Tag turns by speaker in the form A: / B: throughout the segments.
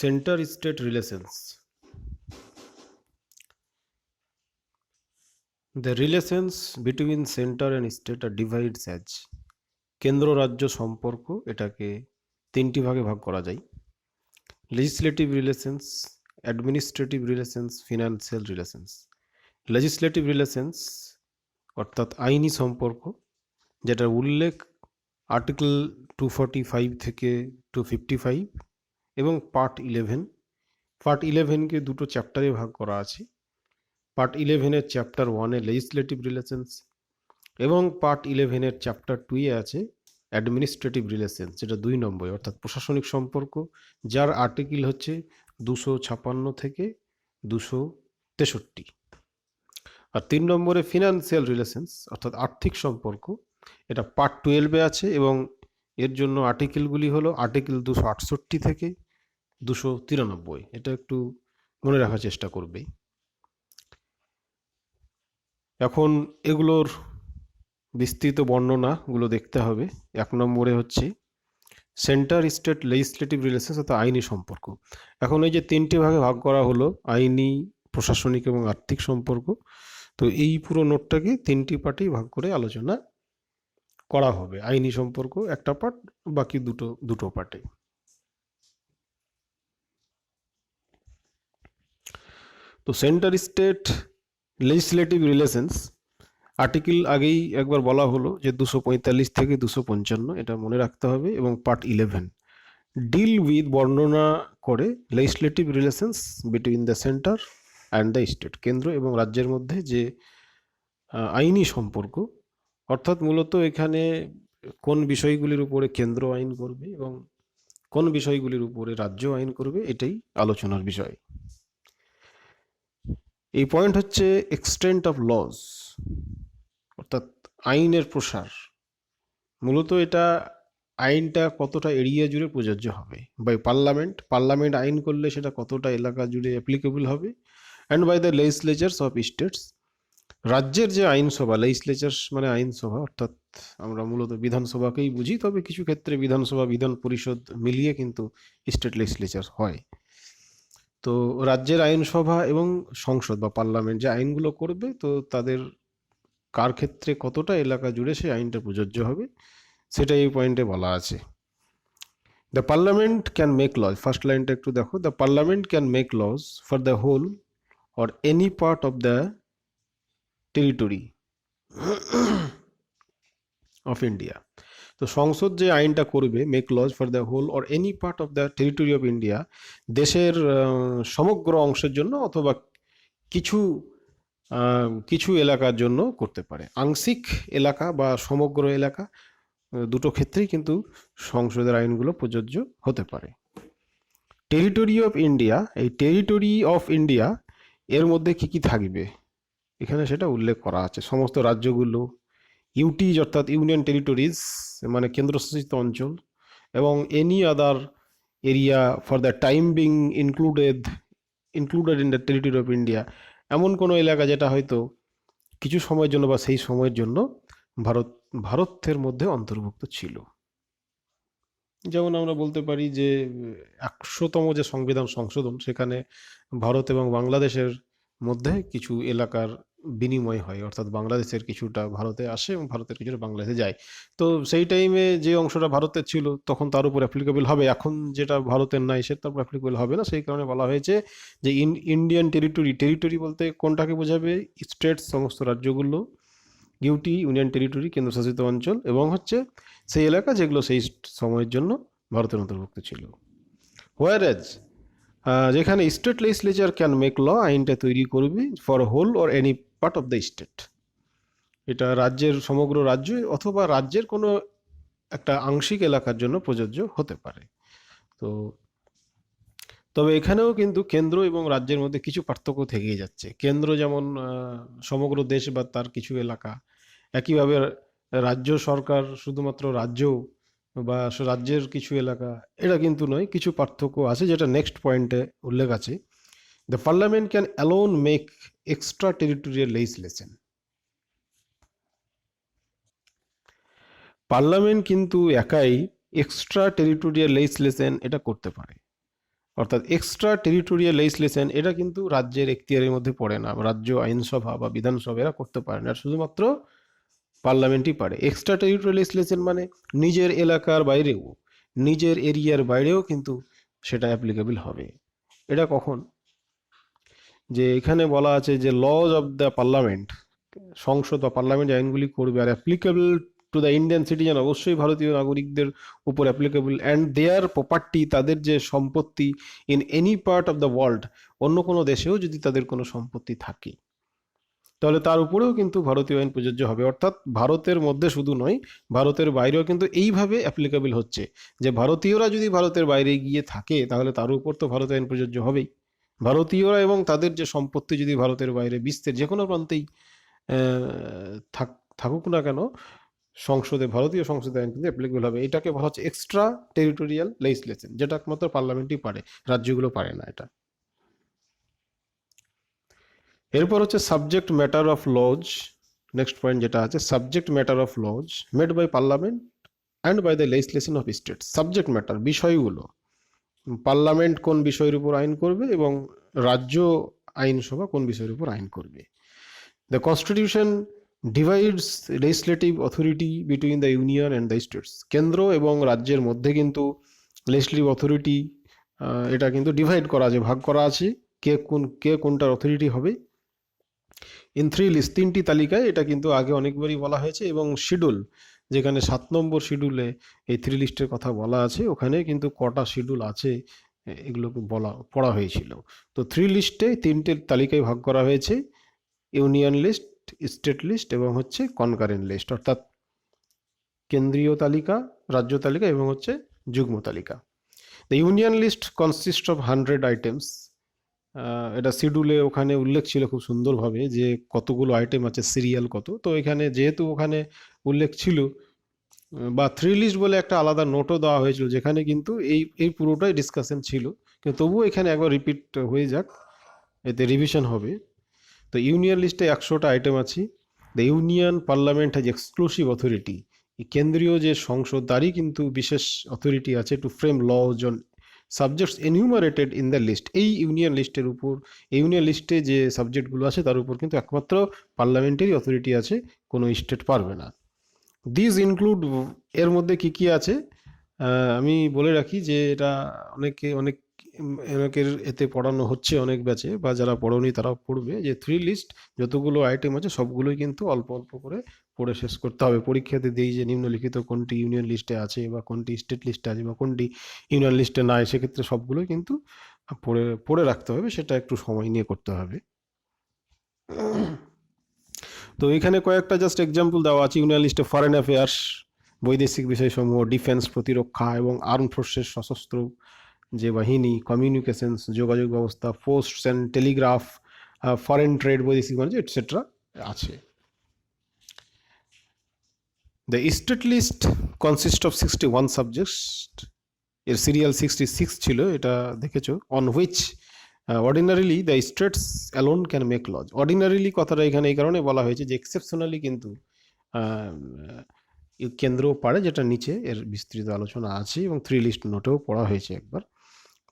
A: Center state relations. The relations between center and state are divided as কেন্দ্র রাজ্য সম্পর্ক, এটাকে তিনটি ভাগে ভাগ করা যায়: legislative relations, administrative relations, financial relations. legislative relations অর্থাৎ আইনি সম্পর্ক, যেটার উল্লেখ আর্টিকেল 245 থেকে 255 এবং পার্ট 11কে দুটো চ্যাপ্টারে ভাগ করা আছে। পার্ট 11-এর চ্যাপ্টার 1-এ লেজিসলেটিভ রিলেশনস এবং পার্ট 11-এর চ্যাপ্টার 2-এ আছে অ্যাডমিনিস্ট্রেটিভ রিলেশনস, যেটা 2 নম্বরে, অর্থাৎ প্রশাসনিক সম্পর্ক, যার আর্টিকেল হচ্ছে 256 থেকে 263। আর 3 নম্বরে ফিনান্সিয়াল রিলেশনস অর্থাৎ আর্থিক সম্পর্ক, এটা পার্ট 12-এ আছে এবং এর জন্য আর্টিকেলগুলি হলো আর্টিকেল 268 থেকে 293। এটা একটু মনে রাখার চেষ্টা করবে। এখন এগুলোর বিস্তৃত বর্ণনাগুলো দেখতে হবে। 1 নম্বরে হচ্ছে সেন্টার স্টেট লেজিসলেটিভ রিলেশনস অর্থাৎ আইনি সম্পর্ক। এখন এই যে 3টে ভাগে ভাগ করা হলো, আইনি, প্রশাসনিক এবং আর্থিক সম্পর্ক, তো এই পুরো নোটটাকে 3টি পার্টেই ভাগ করে আলোচনা করা হবে। আইনি সম্পর্ক একটা পার্ট, বাকি দুটো পার্টে। তো centre state legislative relations article আগেই একবার বলা হলো যে 245 থেকে 255, এটা মনে রাখতে হবে। এবং পার্ট 11 ডিল উইথ বর্ণনা করে legislative relations between the centre and the state, কেন্দ্র এবং রাজ্যের মধ্যে যে আইনি সম্পর্ক, অর্থাৎ মূলত এখানে কোন বিষয়গুলির উপরে কেন্দ্র আইন করবে এবং কোন বিষয়গুলির উপরে রাজ্য আইন করবে, এটাই আলোচনার বিষয়। এই পয়েন্ট হচ্ছে এক্সটেন্ট অফ লজ, অর্থাৎ আইনের প্রসার। মূলত এটা আইনটা কতটা এরিয়া জুড়ে প্রযোজ্য হবে, বাই পার্লামেন্ট আইন করলে সেটা কতটা এলাকা জুড়ে অ্যাপ্লিকেবল হবে, and by the legislatures of states, রাজ্যের যে আইনসভা, লেজিসলেচার্স মানে আইনসভা, অর্থাৎ আমরা মূলত বিধানসভাকেই বুঝি, তবে কিছু ক্ষেত্রে বিধানসভা, বিধান পরিষদ মিলিয়ে কিন্তু স্টেট লেজিসলেচার হয়। তো রাজ্যের আইনসভা এবং সংসদ বা পার্লামেন্ট যে আইনগুলো করবে, তো তাদের কার ক্ষেত্রে কতটা এলাকা জুড়ে সেই আইনটা প্রযোজ্য হবে, সেটা এই পয়েন্টে বলা আছে। The parliament can make laws, first লাইনটা একটু দেখো, the parliament can make laws for the whole or any part of the territory of India. তো সংসদ যে আইনটা করবে, make laws for the whole or any part of the territory of India, দেশের সমগ্র অংশের জন্য অথবা কিছু কিছু এলাকার জন্য করতে পারে। আংশিক এলাকা বা সমগ্র এলাকা, দুটো ক্ষেত্রেই কিন্তু সংসদের আইনগুলো প্রযোজ্য হতে পারে। টেরিটরি অফ ইন্ডিয়া, এই টেরিটরি অফ ইন্ডিয়া এর মধ্যে কি কি থাকবে এখানে সেটা উল্লেখ করা আছে। সমস্ত রাজ্যগুলো, ইউটিজ অর্থাৎ ইউনিয়ন টেরিটরিজ মানে কেন্দ্রশাসিত অঞ্চল, এবং any other area for the time being included in the territory of India, এমন কোনো এলাকা যেটা হয়তো কিছু সময়ের জন্য বা সেই সময়ের জন্য ভারতের মধ্যে অন্তর্ভুক্ত ছিল। যেমন আমরা বলতে পারি যে 100তম যে সংবিধান সংশোধন, সেখানে ভারত এবং বাংলাদেশের মধ্যে কিছু এলাকার বিনিময় হয়, অর্থাৎ বাংলাদেশের কিছুটা ভারতে আসে এবং ভারতের কিছুটা বাংলাদেশে যায়। তো সেই টাইমে যে অংশটা ভারতের ছিল তখন তার উপর অ্যাপ্লিকেবল হবে, এখন যেটা ভারতের নাই সেটা উপর অ্যাপ্লিকেবল হবে না। সেই কারণে বলা হয়েছে যে ইন্ডিয়ান টেরিটরি বলতে কোনটাকে বোঝাবে? স্টেট, সমস্ত রাজ্যগুলো, ইউটি ইউনিয়ন টেরিটরি কেন্দ্রশাসিত অঞ্চল, এবং হচ্ছে সেই এলাকা যেগুলো সেই সময়ের জন্য ভারতের অন্তর্ভুক্ত ছিল। হোয়ারএজ যেখানে state legislature can make law, আইনটা তৈরি করবে for whole or any part of the state, এটা রাজ্যের সমগ্র রাজ্য অথবা রাজ্যের কোনো একটা আংশিক এলাকার জন্য প্রযোজ্য হতে পারে। তো তবে এখানেও কিন্তু কেন্দ্র এবং রাজ্যের মধ্যে কিছু পার্থক্য থেকেই যাচ্ছে। কেন্দ্র যেমন সমগ্র দেশ বা তার কিছু এলাকা, একইভাবে রাজ্য সরকার শুধুমাত্র রাজ্য বা রাজ্যের কিছু এলাকা, এটা কিন্তু নয়, কিছু পার্থক্য আছে, যেটা নেক্সট পয়েন্টে উল্লেখ আছে। The parliament can alone make extra territorial legislation, parliament কিন্তু একাই এক্সট্রা টেরিটোরিয়াল লেজিসলেশন এটা করতে পারে। অর্থাৎ এক্সট্রা টেরিটোরিয়াল লেজিসলেশন এটা কিন্তু রাজ্যের এখতিয়ারের মধ্যে পড়ে না, রাজ্য আইনসভা বা বিধানসভা এরা করতে পারে না, শুধুমাত্র পার্লামেন্টই পারে। এক্সট্রা টেরিটোরিয়াল লেজিসলেশন মানে নিজের এলাকার বাইরেও, নিজের এরিয়ার বাইরেও কিন্তু সেটা অ্যাপ্লিকেবল হবে। এটা কখন? যে এখানে বলা আছে যে লজ অফ দ্য পার্লামেন্ট, সংসদ বা পার্লামেন্ট আইনগুলি করবে আর applicable to the Indian citizen, অবশ্যই ভারতীয় নাগরিকদের উপর অ্যাপ্লিকেবল, অ্যান্ড দেয়ার প্রপার্টি, তাদের যে সম্পত্তি, in any part of the world, অন্য কোনো দেশেও যদি তাদের কোনো সম্পত্তি থাকে তাহলে তার উপরেও কিন্তু ভারতীয় আইন প্রযোজ্য হবে। অর্থাৎ ভারতের মধ্যে শুধু নয়, ভারতের বাইরেও কিন্তু এইভাবে অ্যাপ্লিকেবল হচ্ছে যে ভারতীয়রা যদি ভারতের বাইরে গিয়ে থাকে তাহলে তার উপর তো ভারতীয় আইন প্রযোজ্য হবেই। ভারতীয়রা এবং তাদের যে সম্পত্তি যদি ভারতের বাইরে বিশ্বের যে কোনো প্রান্তেই থাকুক না কেন, সংসদে, ভারতীয় সংসদে আইন কিন্তু অ্যাপ্লিকেবল হবে। এটাকে বলা হচ্ছে এক্সট্রা টেরিটোরিয়াল লেজিসলেশন, যেটা একমাত্র পার্লামেন্টই পারে, রাজ্যগুলো পারে না এটা। এরপর হচ্ছে subject matter of laws. Next point যেটা আছে, subject matter of laws made by parliament and by the legislation of state. Subject matter, বিষয়গুলো, পার্লামেন্ট কোন বিষয়ের উপর আইন করবে এবং রাজ্য আইনসভা কোন বিষয়ের উপর আইন করবে। The constitution divides legislative authority between the union and the states. কেন্দ্র এবং রাজ্যের মধ্যে কিন্তু লেজিসলেটিভ অথরিটি এটা কিন্তু ডিভাইড করা আছে, ভাগ করা আছে, কে কোনটার অথরিটি হবে। ইন 3 লিস্ট, 3টি তালিকায়, এটা কিন্তু আগে অনেকবারই বলা হয়েছে, এবং শিডিউল, যেখানে 7 নম্বর শিডিউলে এই 3 লিস্টের কথা বলা আছে, ওখানে কিন্তু কটা শিডিউল আছে এগুলোকে পড়া হয়েছিল। তো 3 লিস্টে 3টে তালিকায় ভাগ করা হয়েছে, ইউনিয়ন লিস্ট, স্টেট লিস্ট এবং হচ্ছে কনকারেন্ট লিস্ট, অর্থাৎ কেন্দ্রীয় তালিকা, রাজ্য তালিকা এবং হচ্ছে যুগ্ম তালিকা। The union list consist of 100 items. এটা শিডিউলে ওখানে উল্লেখ ছিল খুব সুন্দরভাবে যে কতগুলো আইটেম আছে, সিরিয়াল কত। তো এখানে যেহেতু ওখানে উল্লেখ ছিল, বা 3 লিস্ট বলে একটা আলাদা নোটও দেওয়া হয়েছিল যেখানে কিন্তু এই পুরোটাই ডিসকাশন ছিল, কিন্তু তবুও এখানে একবার রিপিট হয়ে যাক, এতে রিভিশন হবে। তো ইউনিয়ন লিস্টে 100টা আইটেম আছে। The union parliament has exclusive authority. এই কেন্দ্রীয় যে সংসদ, তারই কিন্তু বিশেষ অথরিটি আছে to frame laws on subjects enumerated in the list. এই ইউনিয়ন লিস্টের উপর, ইউনিয়ন লিস্টে যে সাবজেক্টগুলো আছে তার উপর কিন্তু একমাত্র পার্লামেন্টেরই অথরিটি আছে, কোনো স্টেট পারবে না। দিস ইনক্লুড, এর মধ্যে কি কি আছে আমি বলে রাখি যে এটা অনেকের এতে পড়ানো হচ্ছে, অনেক ব্যাচে, বা যারা পড়োনি তারাও পড়বে, যে 3 লিস্ট যতগুলো আইটেম আছে সবগুলোই কিন্তু অল্প অল্প করে পড়ে শেষ করতে হবে। পরীক্ষাতে দিই যে নিম্নলিখিত কোনটি ইউনিয়ন লিস্টে আছে বা কোনটি স্টেট লিস্টে আছে বা কোনটি ইউনিয়ন লিস্টে নাই, সেক্ষেত্রে সবগুলোই কিন্তু পড়ে রাখতে হবে, সেটা একটু সময় নিয়ে করতে হবে। তো এখানে কয়েকটা জাস্ট এক্সাম্পল দেওয়া আছে। ইউনিয়ন লিস্টে ফরেন অ্যাফেয়ার্স, বৈদেশিক বিষয়সমূহ, ডিফেন্স, প্রতিরক্ষা এবং আর্ম ফোর্সের সশস্ত্র যে বাহিনী, কমিউনিকেশনস, যোগাযোগ ব্যবস্থা, posts and telegraph, foreign trade, বৈদেশিক বাণিজ্য এটসেট্রা আছে। The state list consist of 61 subjects. এর সিরিয়াল 66 ছিল, এটা দেখেছো। On which ordinarily the states alone can make laws. Ordinarily কথাটা এখানে এই কারণে বলা হয়েছে যে এক্সেপশনালি কিন্তু কেন্দ্র পারে, যেটা নিচে এর বিস্তৃত আলোচনা আছে এবং 3 লিস্ট নোটেও পড়া হয়েছে একবার।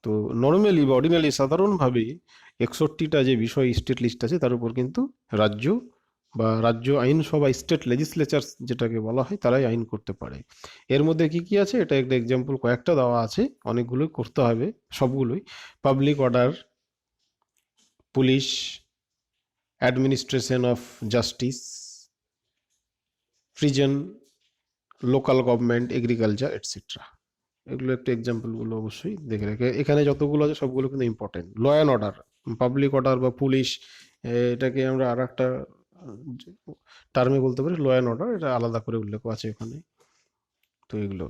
A: তো নর্মালি বা অর্ডিনারি, সাধারণভাবে 61টা যে বিষয় স্টেট লিস্ট আছে তার উপর কিন্তু রাজ্য বা রাজ্য আইনসভা, স্টেট লেজিসলেচার যেটাকে বলা হয়, তারাই আইন করতে পারে। এর মধ্যে কি কি আছে এটা একটা এক্সাম্পল কয়েকটা দেওয়া আছে, অনেকগুলোই করতে হবে, সবগুলোই। Public order, police, administration of justice, prison, local government, agriculture etcetera. এগুলো একটু এক্সাম্পলগুলো অবশ্যই দেখে রেখে, এখানে যতগুলো আছে সবগুলো কিন্তু important. Law and order, public order বা পুলিশ, এটাকে আমরা আর একটা টার্মে বলতে পারি ল অ্যান্ড অর্ডার, এটা আলাদা করে উল্লেখ আছে ওখানে। তো এগুলো।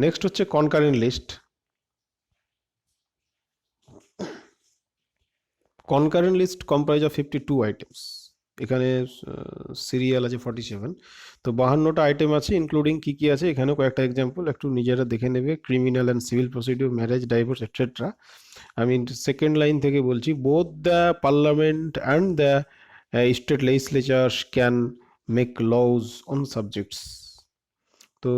A: নেক্সট হচ্ছে concurrent list. Concurrent list comprise of 52 items. এখানে সিরিয়াল আছে 47। তো 52টা আইটেম আছে, ইনক্লুডিং কি কি আছে এখানেও কয়েকটা এক্সাম্পল একটু নিজেরা দেখে নেবে। Criminal and civil procedure, marriage, divorce etcetera. আমি সেকেন্ড লাইন থেকে বলছি, both the parliament and the state legislatures can make laws on subjects. তো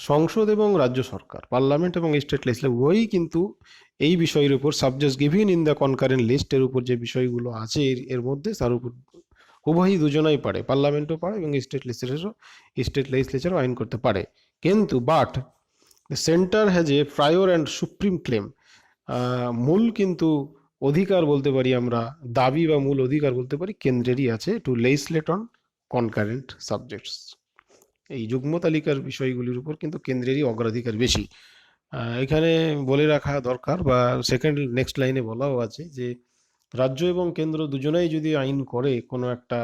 A: সংসদ এবং রাজ্য সরকার, পার্লামেন্ট এবং স্টেট লেজিসলেচার উভয়ই কিন্তু এই বিষয়ের উপর subjects given in the concurrent লিস্টের উপর যে বিষয়গুলো আছে এর মধ্যে তার উপর উভয়ই দুজনাই পারে, পার্লামেন্টও পারে এবং স্টেট লেজিসলেচারও আইন করতে পারে। কিন্তু but the centre has a prior and supreme claim, মূল কিন্তু অধিকার বলতে পারি আমরা, দাবি বা মূল অধিকার বলতে পারি কেন্দ্রেরই আছে, to legislate on concurrent subjects. এই যুগ্ম তালিকার বিষয়গুলির উপর কিন্তু কেন্দ্রেরই অগ্রাধিকার বেশি। এখানে বলে রাখা দরকার, বা নেক্সট লাইনে বলাও আছে যে রাজ্য এবং কেন্দ্র দুজনেই যদি আইন করে কোনো একটা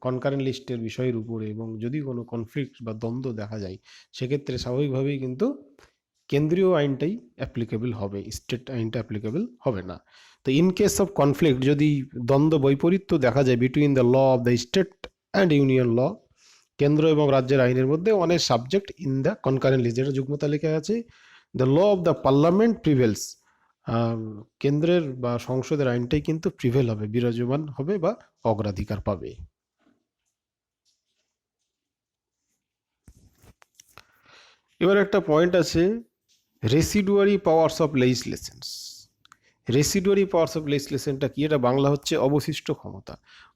A: কনকারেন্ট লিস্টের বিষয়ের উপরে, এবং যদি কোনো কনফ্লিক্ট বা দ্বন্দ্ব দেখা যায়, সেক্ষেত্রে স্বাভাবিকভাবেই কিন্তু কেন্দ্রীয় আইনটাই অ্যাপ্লিকেবল হবে, স্টেট আইনটা অ্যাপ্লিকেবল হবে না। তো ইন কেস অফ কনফ্লিক্ট, যদি দ্বন্দ্ব বৈপরীত্য দেখা যায় between the law of the state and union law, কেন্দ্র এবং রাজ্যের আইনের মধ্যে অনেক subject in the concurrent list, যেটা যুগ্ম তালিকায় আছে, the law of the parliament prevails, কেন্দ্রের বা সংসদের আইনটাই কিন্তু প্রিভেল হবে, বিরাজমান হবে বা অগ্রাধিকার পাবে। এবার একটা পয়েন্ট আছে, রেসিডুয়ারি পাওয়ার্স অফ লেজিসলেশনস। রেসিডুয়ারি পাওয়ার্স অফ লেজিসলেশনটা কি? এটা বাংলা হচ্ছে অবশিষ্ট ক্ষমতা।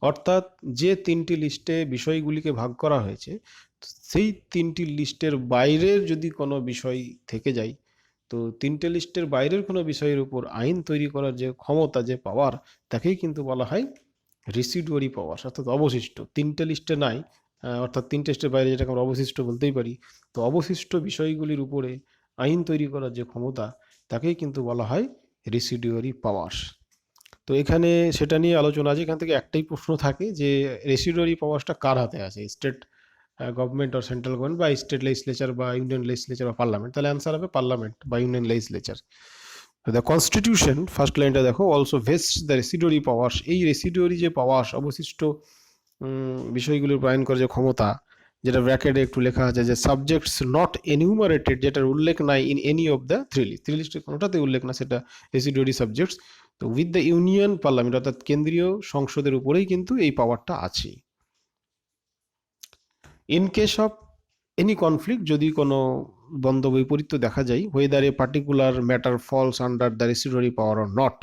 A: অর্থাৎ যে তিনটি লিস্টে বিষয়গুলিকে ভাগ করা হয়েছে, সেই তিনটি লিস্টের বাইরের যদি কোনো বিষয় থেকে যায়, তো তিনটে লিস্টের বাইরের কোনো বিষয়ের উপর আইন তৈরি করার যে ক্ষমতা, যে পাওয়ার, তাকেই কিন্তু বলা হয় রেসিডুয়ারি পাওয়ার, অর্থাৎ অবশিষ্ট। তিনটে লিস্টে নাই, অর্থাৎ তিনটে লিস্টের বাইরে যেটাকে আমরা অবশিষ্ট বলতেই পারি, তো অবশিষ্ট বিষয়গুলির উপরে আইন তৈরি করার যে ক্ষমতা, তাকেই কিন্তু বলা হয় রেসিডুয়ারি পাওয়ার। তো এখানে সেটা নিয়ে আলোচনা আছে। এখান থেকে একটাই প্রশ্ন থাকে যে রেসিডুয়ারি পাওয়ারটা কার হাতে আছে, স্টেট গভর্নমেন্ট আর সেন্ট্রাল গভর্নমেন্ট, বা স্টেট লেজিসলেচার বা ইউনিয়ন লেজিসলেচার বা পার্লামেন্ট? তাহলে অ্যান্সার হবে পার্লামেন্ট বা union legislature. The constitution, first লাইনটা দেখো, অলসো ভেস্ট দ্য রেসিডুয়ারি পাওয়ার্স। এই রেসিডুয়ারি যে পাওয়ার্স, অবশিষ্ট বিষয়গুলির আইন করার যে ক্ষমতা, যেটা ব্র্যাকেটে একটু লেখা আছে যে সাবজেক্টস নট এনিউমারেটেড, যেটার উল্লেখ নাই in any of the three লিস্টের কোনোটাতে উল্লেখ না, সেটা রেসিডুয়ারি সাবজেক্টস। তো উইথ দ্য ইউনিয়ন পার্লামেন্ট, অর্থাৎ কেন্দ্রীয় সংসদের উপরেই কিন্তু এই পাওয়ারটা আছে। In case of any conflict, যদি কোনো দ্বন্দ্ব বৈপরীত্য দেখা যায়, whether a particular matter falls under the residuary power or not,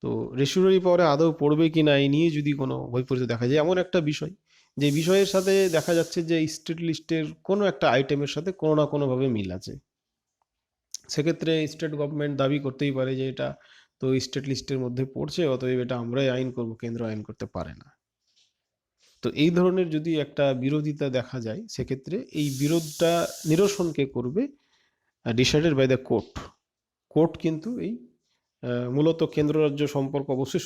A: তো রেসিডুয়ারি পাওয়ারে আদৌ পড়বে কি না এই নিয়ে যদি কোনো বৈপরীত্য দেখা যায়, এমন একটা বিষয় যে বিষয়ের সাথে দেখা যাচ্ছে যে স্টেট লিস্টের কোনো একটা আইটেমের সাথে কোনো না কোনোভাবে মিল আছে, সেক্ষেত্রে স্টেট গভর্নমেন্ট দাবি করতেই পারে যে এটা তো স্টেট লিস্টের মধ্যে পড়ছে, অতএব এটা আমরাই আইন করব, কেন্দ্র আইন করতে পারে না। তো এই ধরনের যদি একটা বিরোধিতা দেখা যায়, সেক্ষেত্রে এই বিরোধটা নিরসনকে করবে decided by the court. Court কিন্তু এই মূলত কেন্দ্র রাজ্য সম্পর্ক অবশ্যই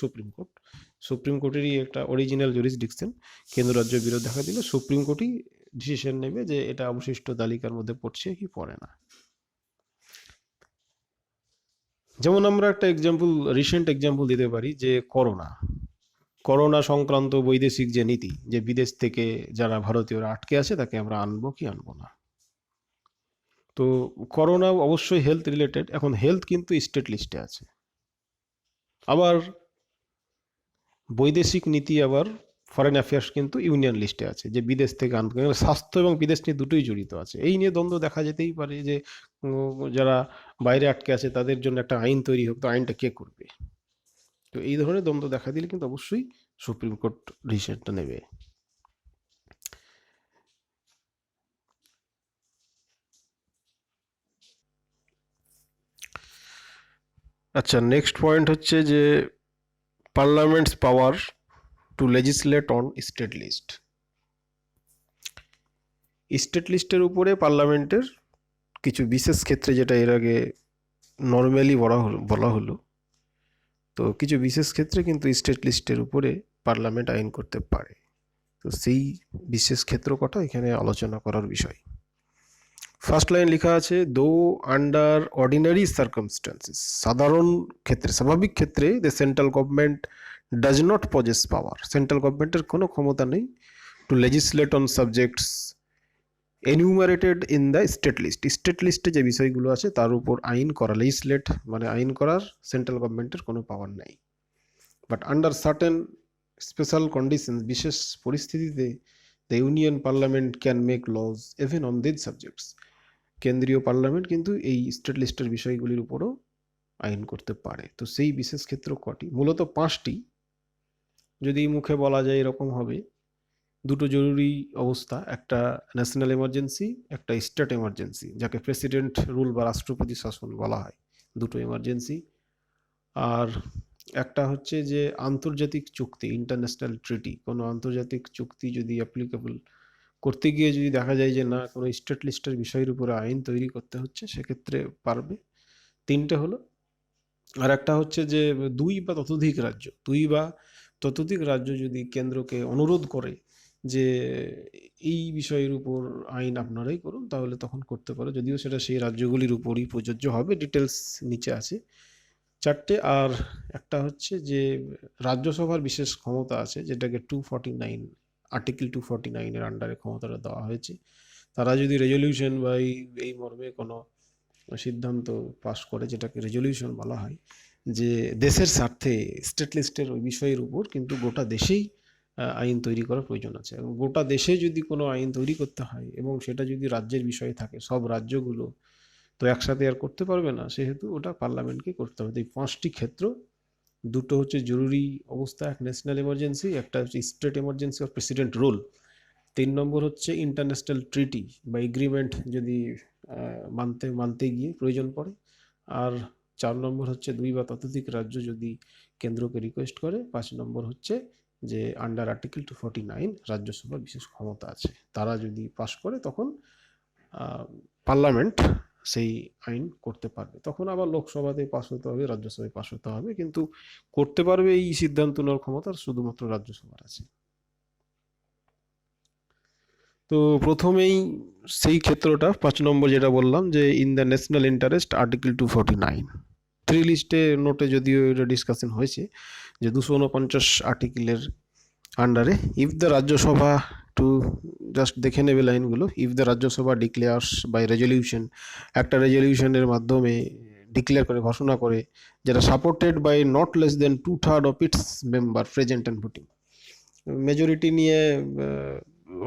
A: সুপ্রিম কোর্টেরই একটা অরিজিনাল জুরিসডিকশন। কেন্দ্র রাজ্য বিরোধ দেখা দিলে সুপ্রিম কোর্টই ডিসিশন নেবে যে এটা অবশিষ্ট তালিকার মধ্যে পড়ছে কি পড়ে না। যেমন আমরা একটা রিসেন্ট এক্সাম্পল দিতে পারি যে করোনা সংক্রান্ত বৈদেশিক যে নীতি, যে বিদেশ থেকে যারা ভারতীয়রা আটকে আছে তাকে আমরা আনবো কি আনবো না। তো করোনা অবশ্যই হেলথ রিলেটেড, এখন হেলথ কিন্তু স্টেট লিস্টে আছে, আবার বৈদেশিক নীতি, আবার ফরেন অ্যাফেয়ার্স কিন্তু ইউনিয়ন লিস্টে আছে, যে বিদেশ থেকে আনতে, স্বাস্থ্য এবং বিদেশ নিয়ে দুটোই জড়িত আছে। এই নিয়ে দ্বন্দ্ব দেখা যেতেই পারে যে যারা বাইরে আটকে আছে তাদের জন্য একটা আইন তৈরি হোক, তো আইনটা কে করবে? তো এই ধরনের দ্বন্দ্ব দেখা দিলে কিন্তু অবশ্যই সুপ্রিম কোর্ট ডিসিশনটা নেবে। আচ্ছা, নেক্সট পয়েন্ট হচ্ছে যে parliament's power to legislate on state list. State লিস্টের উপরে পার্লামেন্টের কিছু বিশেষ ক্ষেত্রে, যেটা এর আগে নর্মালি বলা হলো, তো কিছু বিশেষ ক্ষেত্রে কিন্তু স্টেট লিস্টের উপরে পার্লামেন্ট আইন করতে পারে। তো সেই বিশেষ ক্ষেত্র কটা এখানে আলোচনা করার বিষয়। ফার্স্ট লাইন লেখা আছে, দো আন্ডার অর্ডিনারি সার্কামস্টান্সেস, সাধারণ ক্ষেত্রে, স্বাভাবিক ক্ষেত্রে, the central government does not possess power, central গভর্নমেন্টের কোনো ক্ষমতা নেই to legislate on subjects enumerated in the state list, state লিস্টে যে বিষয়গুলো আছে তার উপর আইন করা, লেজিসলেট মানে আইন করার সেন্ট্রাল গভর্নমেন্টের কোনো পাওয়ার নেই। But under certain special condition, বিশেষ পরিস্থিতিতে the union parliament can make laws even on this subjects. কেন্দ্রীয় পার্লামেন্ট কিন্তু এই স্টেট লিস্টের বিষয়গুলির উপরও আইন করতে পারে। তো সেই বিশেষ ক্ষেত্র কটি? মূলত 5টি। যদি মুখে বলা যায় এরকম হবে, দুটো জরুরি অবস্থা, একটা ন্যাশনাল এমার্জেন্সি, একটা স্টেট এমার্জেন্সি, যাকে প্রেসিডেন্ট রুল বা রাষ্ট্রপতি শাসন বলা হয়, দুটো এমার্জেন্সি। আর একটা হচ্ছে যে আন্তর্জাতিক চুক্তি, ইন্টারন্যাশনাল ট্রিটি, কোনো আন্তর্জাতিক চুক্তি যদি অ্যাপ্লিকেবল করতে গিয়ে যদি দেখা যায় যে না কোনো স্টেট লিস্টের বিষয়ের উপরে আইন তৈরি করতে হচ্ছে, সেক্ষেত্রে পারবে। 3টে হলো। আর একটা হচ্ছে যে 2 বা ততোধিক রাজ্য যদি কেন্দ্রকে অনুরোধ করে যে এই বিষয়ের উপর আইন আপনারাই করুন, তাহলে তখন করতে পারে, যদিও সেটা সেই রাজ্যগুলির উপরই প্রযোজ্য হবে। ডিটেলস নিচে আছে 4টে। আর একটা হচ্ছে যে রাজ্যসভার বিশেষ ক্ষমতা আছে, যেটাকে 249, আর্টিকেল 249 এর আন্ডারে ক্ষমতাটা দেওয়া হয়েছে। তারা যদি রেজলিউশন বা এই মর্মে কোনো সিদ্ধান্ত পাস করে, যেটাকে রেজলিউশন বলা হয়, যে দেশের স্বার্থে স্টেট লিস্টের ওই বিষয়ের উপর কিন্তু গোটা দেশেই আইন তৈরি করার প্রয়োজন আছে। এবং গোটা দেশে যদি কোনো আইন তৈরি করতে হয় এবং সেটা যদি রাজ্যের বিষয়ে থাকে, সব রাজ্যগুলো তো একসাথে আর করতে পারবে না, সেহেতু ওটা পার্লামেন্টকে করতে হবে। এই 5টি ক্ষেত্র, দুটো হচ্ছে জরুরি অবস্থা, এক ন্যাশনাল এমার্জেন্সি, একটা হচ্ছে state emergency or president rule, 3 নম্বর হচ্ছে ইন্টারন্যাশনাল ট্রিটি বা এগ্রিমেন্ট যদি মানতে গিয়ে প্রয়োজন পড়ে, আর 4 নম্বর হচ্ছে 2 বা ততোধিক রাজ্য যদি কেন্দ্রকে রিকোয়েস্ট করে, 5 নম্বর হচ্ছে যে আন্ডার আর্টিকেল 249 রাজ্যসভার বিশেষ ক্ষমতা আছে, তারা যদি পাস করে তখন পার্লামেন্ট সেই আইন করতে পারবে। তখন আবার লোকসভাতে পাস হতে হবে, রাজ্যসভায় পাস হতে হবে, কিন্তু করতে পারবে এই সিদ্ধান্ত নেওয়ার ক্ষমতা শুধুমাত্র রাজ্যসভার আছে। তো প্রথমেই সেই ক্ষেত্রটা 5 নম্বর যেটা বললাম, যে in the national interest, article 249। 3 লিস্টে নোটে যদিও এটা ডিসকাশন হয়েছে যে 249 আর্টিকেলের আন্ডারে ইফ দ্য রাজ্যসভা, টু জাস্ট দেখে নেবে লাইনগুলো, if the Rajya Sabha declares by resolution, একটা রেজলিউশনের মাধ্যমে ডিক্লেয়ার করে, ঘোষণা করে, যেটা supported by not less than 2/3 of its member present and voting. Majority নিয়ে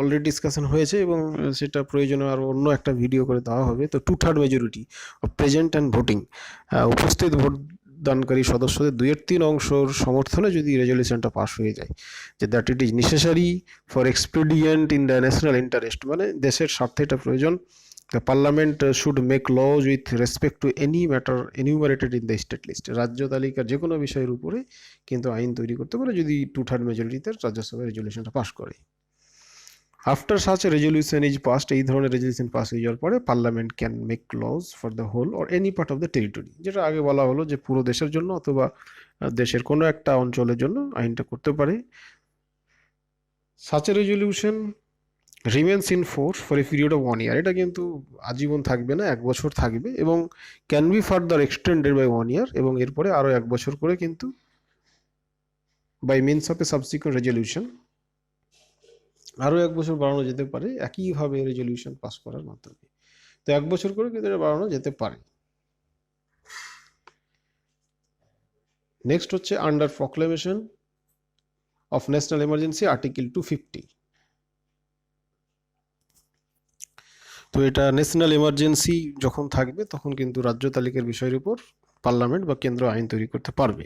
A: অলরেডি ডিসকাশন হয়েছে এবং সেটা প্রয়োজনে আর অন্য একটা ভিডিও করে দেওয়া হবে। তো 2/3 majority of present and voting, উপস্থিত ভোটদানকারী সদস্যদের 2/3 অংশর সমর্থনে যদি রেজলিউশনটা পাস হয়ে যায়, যে that it is necessary for expedient in the national interest, মানে দেশের স্বার্থে এটা প্রয়োজন, the parliament should make laws with respect to any matter enumerated in the state list, রাজ্য তালিকার যে কোনো বিষয়ের উপরে কিন্তু আইন তৈরি করতে পারে যদি 2/3 মেজরিটিতে রাজ্যসভায় রেজলিউশনটা পাস করে। After such resolution is passed, এই ধরনের রেজলিউশন পাস হয়ে যাওয়ার পরে parliament can make laws for the whole or any part of the territory, যেটা আগে বলা হলো যে পুরো দেশের জন্য অথবা দেশের কোনো একটা অঞ্চলের জন্য আইনটা করতে পারে। Such a resolution remains in force for a period of 1 year, এটা কিন্তু আজীবন থাকবে না, 1 বছর থাকবে, এবং can be further extended by 1 year, এবং এরপরে আরও 1 বছর করে কিন্তু by means of a subsequent resolution আরও 1 বছর বাড়ানো যেতে পারে একইভাবে রেজলিউশন পাস করার মাধ্যমে। তো 1 বছর করে কিন্তু এটা বাড়ানো যেতে পারে। নেক্সট হচ্ছে under proclamation of national emergency, article 250। তো এটা ন্যাশনাল এমার্জেন্সি যখন থাকবে তখন কিন্তু রাজ্য তালিকার বিষয়ের উপর পার্লামেন্ট বা কেন্দ্র আইন তৈরি করতে পারবে।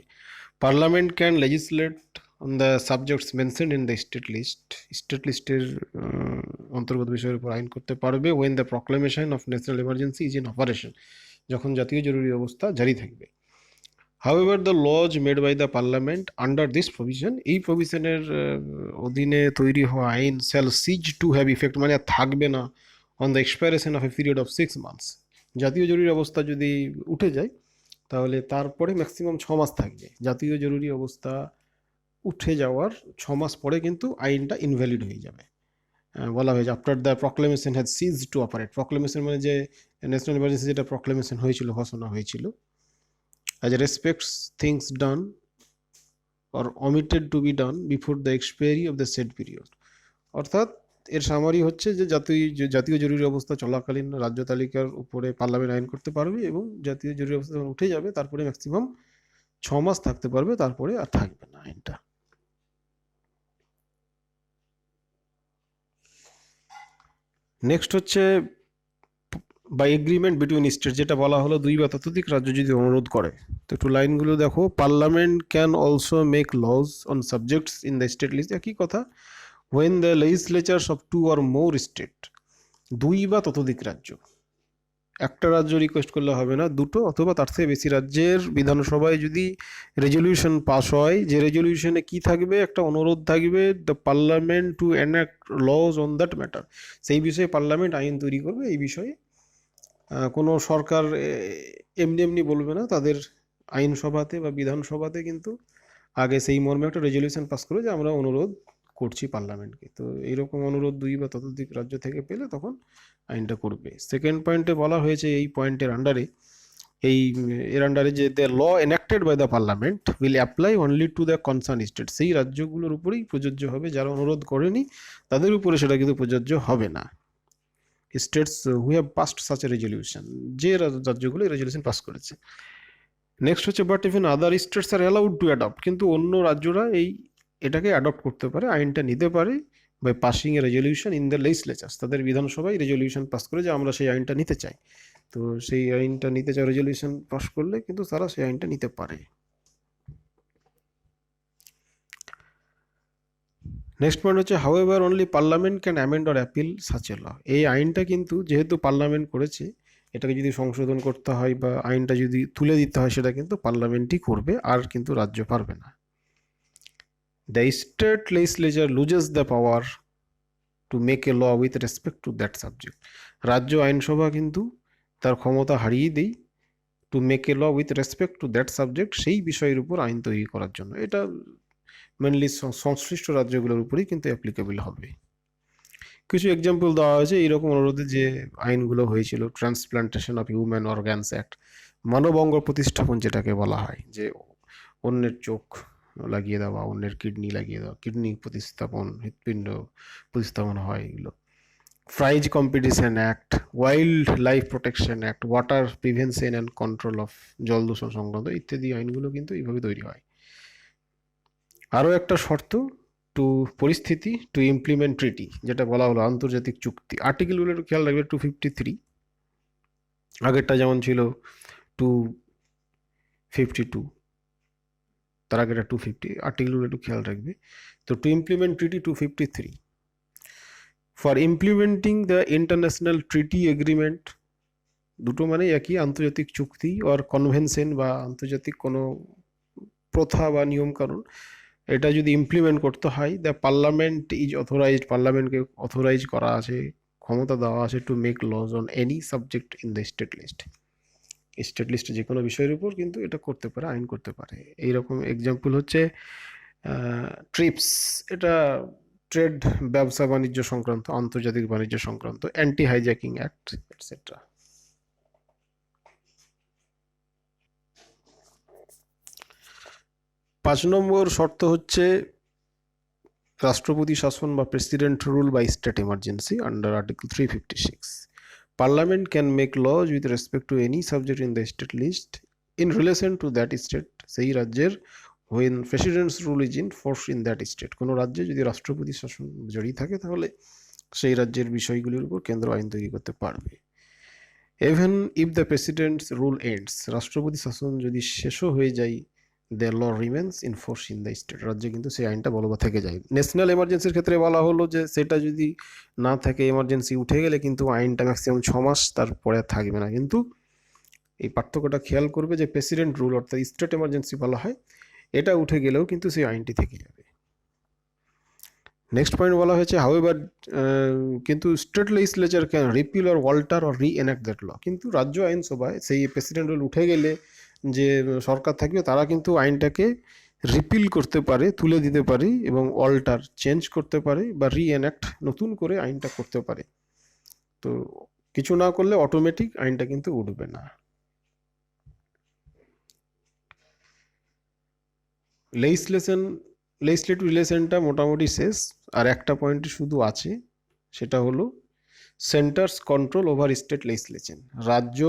A: Parliament can legislate on the subjects mentioned in the state list, state লিস্টের অন্তর্গত বিষয়ের উপর আইন করতে পারবে when the proclamation of national emergency is in operation, যখন জাতীয় জরুরি অবস্থা জারি থাকবে। However the laws made by the parliament under this provision, এই প্রভিশনের অধীনে তৈরি হওয়া আইন shall cease to have effect, মানে থাকবে না on the expiration of a period of 6 months। জাতীয় জরুরি অবস্থা যদি উঠে যায় তাহলে তারপরে ম্যাক্সিমাম 6 মাস থাকবে। জাতীয় জরুরি অবস্থা উঠে যাওয়ার 6 মাস পরে কিন্তু আইনটা ইনভ্যালিড হয়ে যাবে। বলা হয়েছে after the proclamation has cease to operate, proclamation মানে যে ন্যাশনাল ইমার্জেন্সি যেটা প্রক্লেমেশন হয়েছিল, ঘোষণা হয়েছিল, as respects things done or omitted to be done before the expiry of the said period, অর্থাৎ এর সামারি হচ্ছে যে জাতীয় জরুরি অবস্থা চলাকালীন রাজ্য তালিকার উপরে পার্লামেন্ট আইন করতে পারবে, এবং জাতীয় জরুরি অবস্থা যখন উঠে যাবে তারপরে ম্যাক্সিমাম 6 মাস থাকতে পারবে, তারপরে আর থাকবে না আইনটা। নেক্সট হচ্ছে বাই এগ্রিমেন্ট বিটুইন স্টেট, যেটা বলা হলো 2 বা ততোধিক রাজ্য যদি অনুরোধ করে। তো একটু লাইনগুলো দেখো, parliament can also make laws on subjects in the state list, একই কথা, when the legislatures of 2 or more state, 2 বা ততোধিক রাজ্য, একটা রাজ্য রিকোয়েস্ট করলে হবে না, দুটো অথবা তার থেকে বেশি রাজ্যের বিধানসভায় যদি রেজলিউশন পাস হয়, যে রেজলিউশনে কি থাকবে, একটা অনুরোধ থাকবে the parliament to enact laws on that matter, সেই বিষয়ে পার্লামেন্ট আইন তৈরি করবে। এই বিষয়ে কোনো সরকার এমনি এমনি বলবে না, তাদের আইনসভাতে বা বিধানসভাতে কিন্তু আগে সেই মর্মে একটা রেজলিউশন পাস করে যে আমরা অনুরোধ করছি পার্লামেন্টকে। তো এইরকম অনুরোধ 2 বা ততোধিক রাজ্য থেকে পেলে তখন আইনটা করবে। সেকেন্ড পয়েন্টে বলা হয়েছে, এই পয়েন্টের আন্ডারে, এর আন্ডারে যে the law enacted by the parliament will apply only to the concern state, সেই রাজ্যগুলোর উপরেই প্রযোজ্য হবে, যারা অনুরোধ করেনি তাদের উপরে সেটা কিন্তু প্রযোজ্য হবে না। States who have passed such a resolution, যে রাজ্যগুলো এই রেজলিউশন পাস করেছে। নেক্সট হচ্ছে but even other states R allowed to adopt, কিন্তু অন্য রাজ্যরা এটাকে অ্যাডপ্ট করতে পারে, আইনটা নিতে পারে by passing a resolution in the legislatures, তাদের বিধানসভায় রেজলিউশন পাস করে যে আমরা সেই আইনটা নিতে চাই। তো সেই আইনটা নিতে চাই, রেজলিউশন পাস করলে কিন্তু তারা সেই আইনটা নিতে পারে। নেক্সট পয়েন্ট হচ্ছে however only parliament can amend or appeal such a law, এই আইনটা কিন্তু যেহেতু পার্লামেন্ট করেছে, এটাকে যদি সংশোধন করতে হয় বা আইনটা যদি তুলে দিতে হয়, সেটা কিন্তু পার্লামেন্টই করবে, আর কিন্তু রাজ্য পারবে না। The state legislature loses the power to make a law with respect to that subject, রাজ্য আইনসভা কিন্তু তার ক্ষমতা হারিয়ে দেয় to make a law with respect to that subject, সেই বিষয়ের উপর আইন তৈরি করার জন্য। এটা মেনলি সংশ্লিষ্ট রাজ্যগুলোর উপরেই কিন্তু অ্যাপ্লিকেবল হবে। কিছু এক্সাম্পল দেওয়া হয়েছে এইরকম অনুরোধে যে আইনগুলো হয়েছিল, transplantation of human organs act, মানবাঙ্গ প্রতিস্থাপন যেটাকে বলা হয়, যে অন্যের চোখ লাগিয়ে দেওয়া, অন্যের কিডনি লাগিয়ে দেওয়া, কিডনি প্রতিস্থাপন, হৃৎপিণ্ড প্রতিস্থাপন হয় এগুলো। Prize competition act, wild life protection act, water prevention and control of, জল দূষণ সংক্রান্ত ইত্যাদি আইনগুলো কিন্তু এইভাবে তৈরি হয়। আরও একটা শর্ত, টু পরিস্থিতি টু ইমপ্লিমেন্ট ট্রিটি, যেটা বলা হলো আন্তর্জাতিক চুক্তি, আর্টিকেলগুলো একটু খেয়াল রাখবে, 253, আগেরটা যেমন ছিল 252, তার আগেটা 250, আর্টিকেলগুলো একটু খেয়াল রাখবে। তো to implement treaty 253, for implementing the international treaty agreement, দুটো মানে একই, আন্তর্জাতিক চুক্তি আর কনভেনশন বা আন্তর্জাতিক কোনো প্রথা বা নিয়মকানুন, এটা যদি ইমপ্লিমেন্ট করতে হয়, দ্য পার্লামেন্ট ইজ অথরাইজড, পার্লামেন্টকে অথরাইজ করা আছে, ক্ষমতা দেওয়া আছে to make laws on any subject in the state list, state লিস্টে যে কোনো বিষয়ের উপর কিন্তু এটা করতে পারে, আইন করতে পারে। এইরকম এক্সাম্পল হচ্ছে ট্রিপস, এটা ট্রেড, ব্যবসা বাণিজ্য সংক্রান্ত, আন্তর্জাতিক বাণিজ্য সংক্রান্ত, অ্যান্টি হাইজ্যাকিং অ্যাক্ট এটসেট্রা। 5 নম্বর শর্ত হচ্ছে রাষ্ট্রপতি শাসন বা president rule by state emergency under article 356, parliament can make laws with respect to any subject in the state list in relation to that state, সেই রাজ্যের when president's rule is in force in that state, কোনো রাজ্যে যদি রাষ্ট্রপতি শাসন জড়িয়ে থাকে তাহলে সেই রাজ্যের বিষয়গুলির উপর কেন্দ্র আইন তৈরি করতে পারবে। Even if the president's rule ends, রাষ্ট্রপতি শাসন যদি শেষও হয়ে যায়, the law remains in force in the state, রাজ্যে কিন্তু সেই আইনটা বলবৎ থেকে যায়। ন্যাশনাল এমার্জেন্সির ক্ষেত্রে বলা হলো যে সেটা যদি না থাকে, এমার্জেন্সি উঠে গেলে কিন্তু আইনটা ম্যাক্সিমাম 6 মাস তারপরে থাকবে না। কিন্তু এই পার্থক্যটা খেয়াল করবে যে প্রেসিডেন্ট রুল অর্থাৎ স্টেট এমার্জেন্সি বলা হয়, এটা উঠে গেলেও কিন্তু সেই আইনটি থেকে যাবে। নেক্সট পয়েন্ট বলা হয়েছে হাউএভার, কিন্তু state legislature can repeal or alter or reenact that law, কিন্তু রাজ্য আইনসভায় সেই প্রেসিডেন্ট রুল উঠে গেলে যে সরকার থাকবে তারা কিন্তু আইনটাকে রিপিল করতে পারে, তুলে দিতে পারে, এবং অল্টার, চেঞ্জ করতে পারে, বা রিএনাক্ট, নতুন করে আইনটা করতে পারে। তো কিছু না করলে অটোমেটিক আইনটা কিন্তু উঠবে না। লেজিসলেটিভ রিলেশনটা মোটামুটি শেষ, আর একটা পয়েন্ট শুধু আছে, সেটা হলো centre's control over state legislation, রাজ্য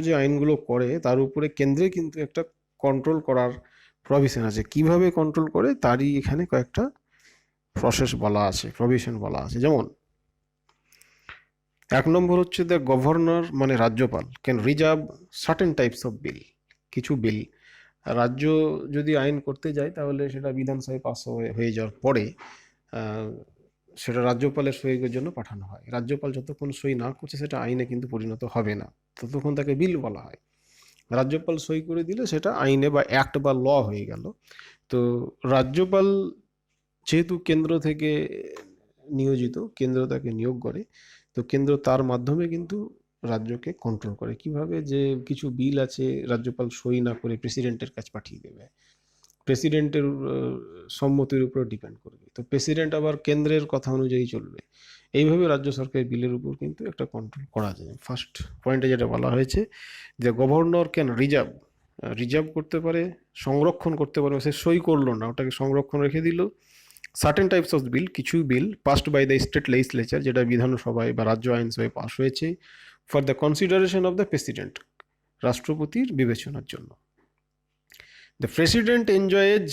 A: যে আইনগুলো করে তার উপরে কেন্দ্রে কিন্তু একটা কন্ট্রোল করার প্রভিশন আছে। কিভাবে কন্ট্রোল করে তারই এখানে কয়েকটা প্রসেস বলা আছে, প্রভিশন বলা আছে। যেমন এক নম্বর হচ্ছে দ্য গভর্নর মানে রাজ্যপাল can reserve certain types of bill. কিছু বিল রাজ্য যদি আইন করতে যায় তাহলে সেটা বিধানসভায় পাস হয়ে যাওয়ার পরে আহ, সেটা রাজ্যপালের সইয়ের জন্য পাঠানো হয়। রাজ্যপাল যতক্ষণ সই না করছে সেটা আইনে কিন্তু পরিণত হবে না, ততক্ষণ তাকে বিল বলা হয়। রাজ্যপাল সই করে দিলে সেটা আইনে বা অ্যাক্ট বা ল হয়ে গেল। তো রাজ্যপাল যেহেতু কেন্দ্র থেকে নিয়োজিত, কেন্দ্র তাকে নিয়োগ করে, তো কেন্দ্র তার মাধ্যমে কিন্তু রাজ্যকে কন্ট্রোল করে। কিভাবে? যে কিছু বিল আছে রাজ্যপাল সই না করে প্রেসিডেন্টের কাছে পাঠিয়ে দেবে, প্রেসিডেন্টের সম্মতির উপর ডিপেন্ড করবে, তো প্রেসিডেন্ট আবার কেন্দ্রের কথা অনুযায়ী চলবে। এইভাবে রাজ্য সরকারের বিলের উপর কিন্তু একটা কন্ট্রোল করা যায়। ফার্স্ট পয়েন্টে যেটা বলা হয়েছে যে গভর্নর ক্যান রিজার্ভ, রিজার্ভ করতে পারে, সংরক্ষণ করতে পারে। সে সই করলো না, ওটাকে সংরক্ষণ রেখে দিল। সার্টেন টাইপস অফ বিল, কিছু bill passed by the state legislature, যেটা বিধানসভায় বা রাজ্য আইনসভায় পাস হয়েছে, for the consideration of the president, রাষ্ট্রপতির বিবেচনার জন্য। The president enjoys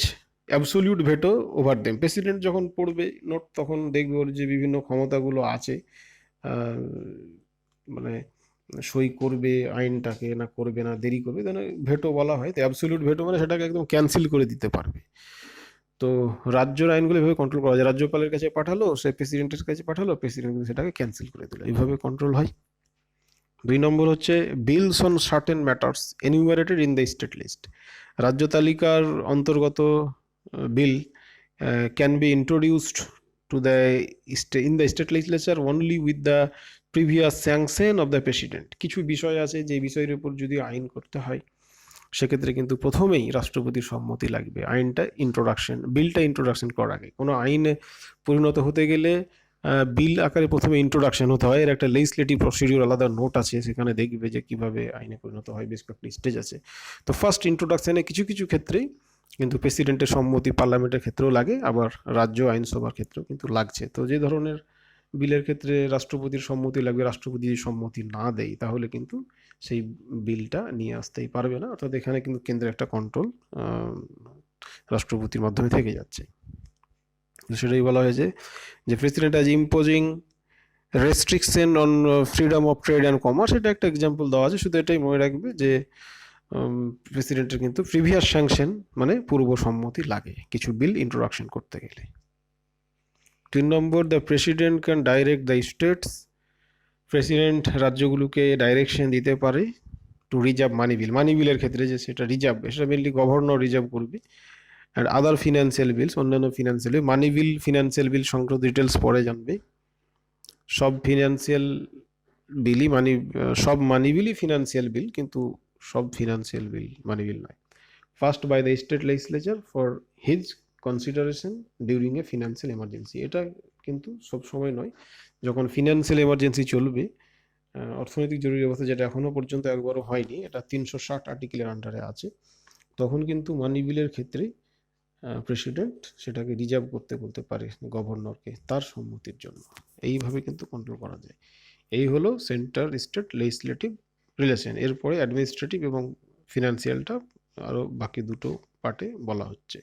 A: absolute veto over them. President যখন পড়বে নোট তখন দেখবে ওর যে বিভিন্ন ক্ষমতাগুলো আছে, মানে সই করবে আইনটাকে না করবে না দেরি করবে, যেন ভেটো বলা হয়। তো অ্যাবসোলিউট ভেটো মানে সেটাকে একদম ক্যান্সেল করে দিতে পারবে। তো রাজ্যের আইনগুলো এভাবে কন্ট্রোল করা যায়। রাজ্যপালের কাছে পাঠালো, সে প্রেসিডেন্টের কাছে পাঠালো, প্রেসিডেন্ট কিন্তু সেটাকে ক্যান্সেল করে দিল, এইভাবে কন্ট্রোল হয়। 2 নম্বর হচ্ছে bills on certain matters enumerated in the state list. রাজ্য তালিকার অন্তর্গত bill can be introduced to the in the state legislature only with the previous sanction of the president. কিছু বিষয় আছে যে বিষয়ের উপর যদি আইন করতে হয় সেক্ষেত্রে কিন্তু প্রথমেই রাষ্ট্রপতির সম্মতি লাগবে। বিলটা ইন্ট্রোডাকশন করার আগে কোনো আইনে পরিণত হতে গেলে বিল আকারে প্রথমে ইন্ট্রোডাকশন হতে হয়। এর একটা লেজিসলেটিভ প্রসিডিউর আলাদা নোট আছে, সেখানে দেখবে যে কিভাবে আইনে পরিণত হয়, বেশ কয়েকটি স্টেজ আছে। তো ফার্স্ট ইন্ট্রোডাকশনে কিছু কিছু ক্ষেত্রেই কিন্তু প্রেসিডেন্টের সম্মতি পার্লামেন্টের ক্ষেত্রেও লাগে, আবার রাজ্য আইনসভার ক্ষেত্রেও কিন্তু লাগছে। তো যে ধরনের বিলের ক্ষেত্রে রাষ্ট্রপতির সম্মতি লাগবে, রাষ্ট্রপতি যদি সম্মতি না দেয় তাহলে কিন্তু সেই বিলটা নিয়ে আসতেই পারবে না। অর্থাৎ এখানে কিন্তু কেন্দ্রের একটা কন্ট্রোল রাষ্ট্রপতির মাধ্যমে থেকে যাচ্ছে। সেটাই বলা হয়েছে যে প্রেসিডেন্ট আজ imposing restriction on freedom of trade and commerce. এটা একটা এক্সাম্পল দেওয়া আছে, শুধু এটাই মনে রাখবে যে প্রেসিডেন্টের কিন্তু প্রিভিয়াস স্যাংশন মানে পূর্ব সম্মতি লাগে কিছু বিল ইন্ট্রোডাকশন করতে গেলে। 3 নম্বর, the president can direct the states. President রাজ্যগুলোকে ডাইরেকশন দিতে পারে টু রিজার্ভ মানি বিলের ক্ষেত্রে যে সেটা রিজার্ভ, সেটা মেনলি গভর্নর রিজার্ভ করবে। অ্যান্ড আদার ফিনান্সিয়াল বিলস, অন্যান্য ফিনান্সিয়াল বিল, ফিনান্সিয়াল বিল সংক্রান্ত ডিটেলস পরে জানবে। সব ফিনান্সিয়াল বিলই সব মানি বিলই ফিনান্সিয়াল বিল, কিন্তু সব ফিনান্সিয়াল বিল মানি বিল নয়। First by the state legislature for his consideration during a financial emergency. এটা কিন্তু সব সময় নয়, যখন ফিনান্সিয়াল এমার্জেন্সি চলবে, অর্থনৈতিক জরুরি অবস্থা, যেটা এখনো পর্যন্ত একবারও হয়নি, এটা 360 আর্টিকেলের আন্ডারে আছে, তখন কিন্তু মানি বিলের ক্ষেত্রে প্রেসিডেন্ট সেটাকে রিজার্ভ করতে বলতে পারে গভর্নরকে তার সম্মতির জন্য। এইভাবে কিন্তু কন্ট্রোল করা যায়। এই হলো সেন্টার স্টেট লেজিসলেটিভ রিলেশন। এরপরে অ্যাডমিনিস্ট্রেটিভ এবং ফিনান্সিয়ালটা আরও বাকি দুটো পার্টে বলা হচ্ছে।